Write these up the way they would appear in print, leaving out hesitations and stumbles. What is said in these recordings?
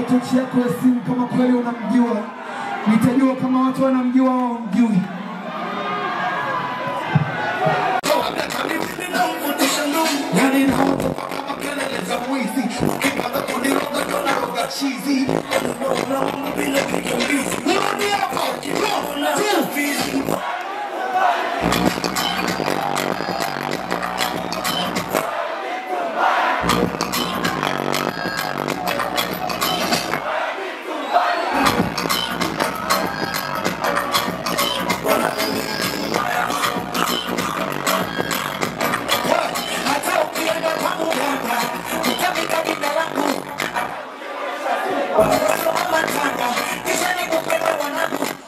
Tuchia kwa simu kama kweli unamjua. Nitajua kama watu wanamjua au mjui. Yani na hoto kama kelele za mwizi. Ukipata kuniroga jona roga chizi. Bila kikimbizi. Nani hapa? Kibona. Tufizi.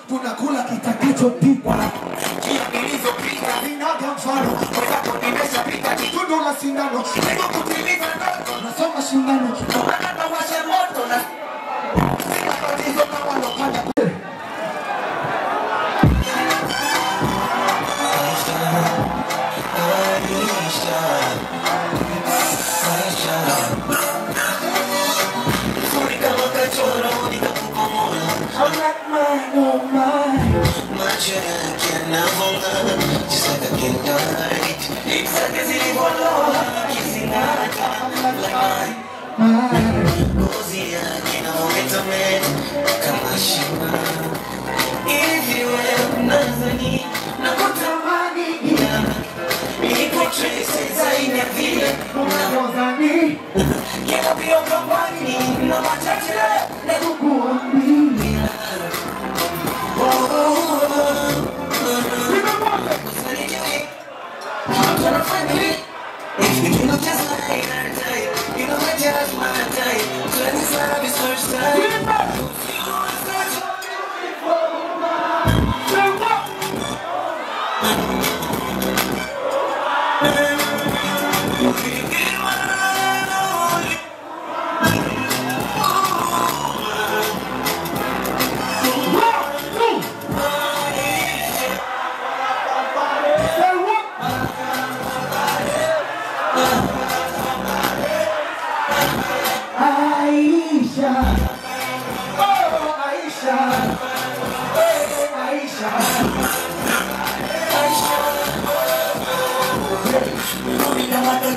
Tunakula kitakachopikwa. Kia nilizopika zinaga mfano. Weza kunimesha pika kitundo la sindano. Niko kutimiza ndoto. Nasoma shindano. Kumana na washe moto na sima tatizo na walopanda. I'm like mine, oh mine. My child cannot hold up, just like I can die. It's like a silly one, kissing out, like mine. Cozy, I can't hold it to me. Come on, Shima. If you have nothing, no good to money. Equal traces, I never feel. Can't be your company, no matter what, never go on me. I'm trying to find it. If you look just like our type, you know I just my type. So this love is first time.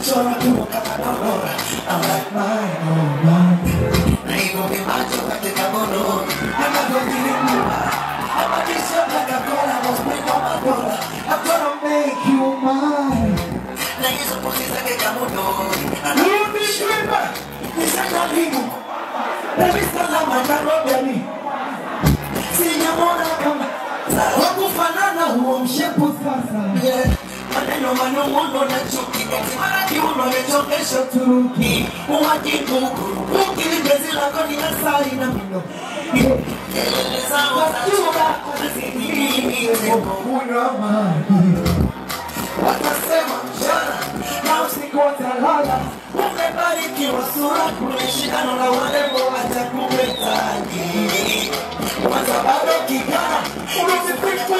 chora como catanora. I'm like mine, oh mine. Naigo mi macho katika mono. I'm not gonna get in I'm a bishop like a cola, was bring on my dollar. I'm gonna make you mine. Na hizo polisa que camono. I'm a shrimper. Nisanga limu. Nabisa la mandarobeni. Sinyamona kama wakufanana huo mshepu sasa. Maneno manunguno na chuki mara kiuno nechokesho turuki uwajibu ukilibezi lako ni asali na mino eleza wazachura kuzidini kunywa maji watasema mchana na usiku watalala umebarikiwa sura kulishikano na warembo watakubetaji kwanza bado kijana unazipikwa